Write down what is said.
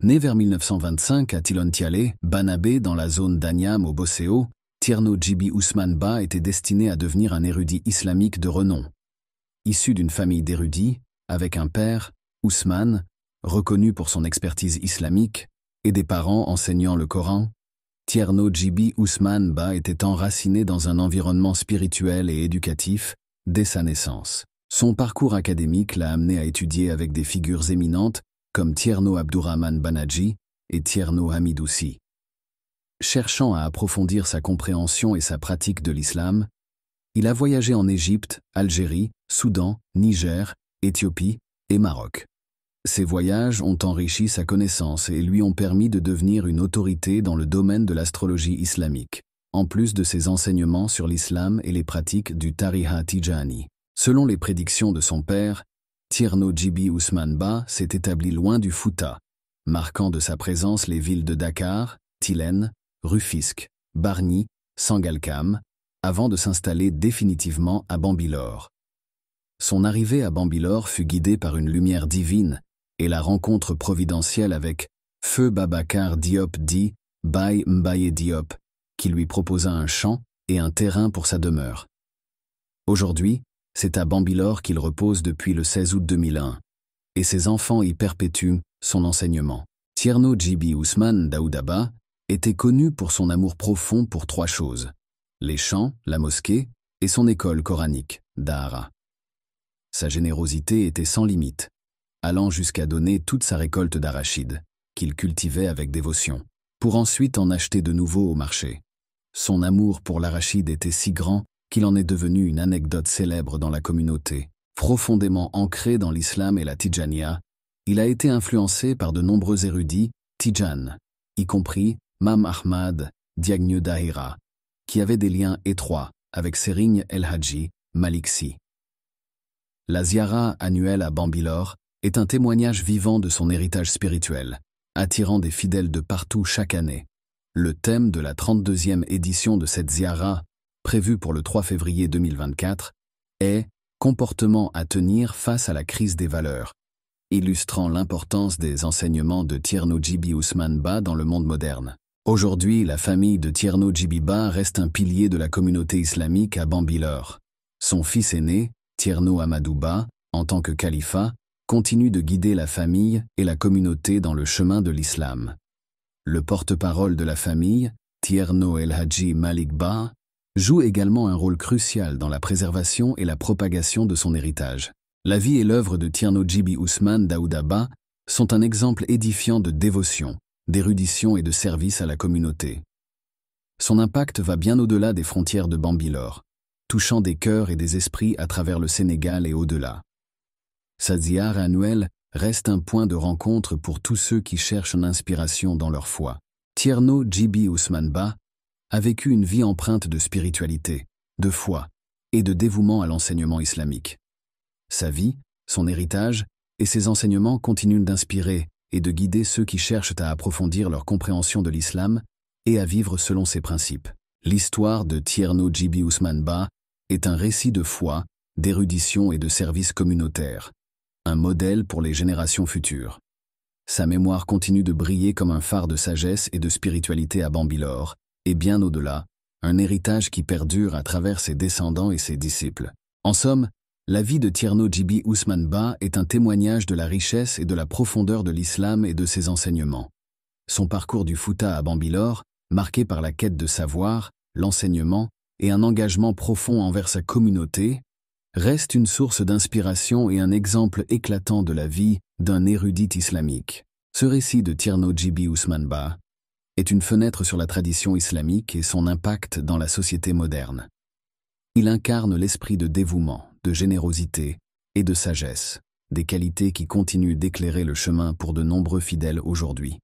Né vers 1925 à Tilontiale, Banabé, dans la zone d'Aniam au Bosséo, Tierno Djibi Ousmane Ba était destiné à devenir un érudit islamique de renom. Issu d'une famille d'érudits, avec un père, Ousmane, reconnu pour son expertise islamique, et des parents enseignant le Coran, Tierno Djibi Ousmane Ba était enraciné dans un environnement spirituel et éducatif dès sa naissance. Son parcours académique l'a amené à étudier avec des figures éminentes comme Tierno Abdourahmane Banaji et Tierno Hamidoussi. Cherchant à approfondir sa compréhension et sa pratique de l'islam, il a voyagé en Égypte, Algérie, Soudan, Niger, Éthiopie et Maroc. Ces voyages ont enrichi sa connaissance et lui ont permis de devenir une autorité dans le domaine de l'astrologie islamique, en plus de ses enseignements sur l'islam et les pratiques du Tariqa Tijani. Selon les prédictions de son père, Tierno Djibi Ousmane Ba s'est établi loin du Fouta, marquant de sa présence les villes de Dakar, Tilène, Rufisque, Bargny, Sangalkam, avant de s'installer définitivement à Bambilor. Son arrivée à Bambilor fut guidée par une lumière divine et la rencontre providentielle avec Feu Babacar Diop dit Baye Mbaye Diop, qui lui proposa un champ et un terrain pour sa demeure. Aujourd'hui, c'est à Bambilor qu'il repose depuis le 16 août 2001, et ses enfants y perpétuent son enseignement. Tierno Djibi Ousmane Daouda Ba était connu pour son amour profond pour trois choses: les champs, la mosquée et son école coranique, Dahara. Sa générosité était sans limite, allant jusqu'à donner toute sa récolte d'arachides, qu'il cultivait avec dévotion, pour ensuite en acheter de nouveau au marché. Son amour pour l'arachide était si grand qu'il en est devenu une anecdote célèbre dans la communauté. Profondément ancré dans l'islam et la Tijaniya, il a été influencé par de nombreux érudits Tijan, y compris Mam Ahmad Diagne Dahira, qui avait des liens étroits avec Serigne El Hadji Maliksi. La ziara annuelle à Bambilor est un témoignage vivant de son héritage spirituel, attirant des fidèles de partout chaque année. Le thème de la 32e édition de cette ziara, prévue pour le 3 février 2024, est « Comportement à tenir face à la crise des valeurs », illustrant l'importance des enseignements de Tierno Djibi Ousmane Ba dans le monde moderne. Aujourd'hui, la famille de Tierno Djibi Ba reste un pilier de la communauté islamique à Bambilor. Son fils aîné, Tierno Amadou Ba, en tant que califat, continue de guider la famille et la communauté dans le chemin de l'islam. Le porte-parole de la famille, Tierno El Hadji Malik Ba, joue également un rôle crucial dans la préservation et la propagation de son héritage. La vie et l'œuvre de Tierno Djibi Ousmane Daouda Ba sont un exemple édifiant de dévotion, d'érudition et de service à la communauté. Son impact va bien au-delà des frontières de Bambilor, touchant des cœurs et des esprits à travers le Sénégal et au-delà. Sa ziara annuelle reste un point de rencontre pour tous ceux qui cherchent une inspiration dans leur foi. Tierno Djibi Ousmane Ba a vécu une vie empreinte de spiritualité, de foi et de dévouement à l'enseignement islamique. Sa vie, son héritage et ses enseignements continuent d'inspirer et de guider ceux qui cherchent à approfondir leur compréhension de l'islam et à vivre selon ses principes. L'histoire de Tierno Djibi Ousmane Ba est un récit de foi, d'érudition et de service communautaire, un modèle pour les générations futures. Sa mémoire continue de briller comme un phare de sagesse et de spiritualité à Bambilor, et bien au-delà, un héritage qui perdure à travers ses descendants et ses disciples. En somme, la vie de Tierno Djibi Ousmane Ba est un témoignage de la richesse et de la profondeur de l'islam et de ses enseignements. Son parcours du Fouta à Bambilor, marqué par la quête de savoir, l'enseignement et un engagement profond envers sa communauté, reste une source d'inspiration et un exemple éclatant de la vie d'un érudit islamique. Ce récit de Tierno Djibi Ousmane Ba est une fenêtre sur la tradition islamique et son impact dans la société moderne. Il incarne l'esprit de dévouement, de générosité et de sagesse, des qualités qui continuent d'éclairer le chemin pour de nombreux fidèles aujourd'hui.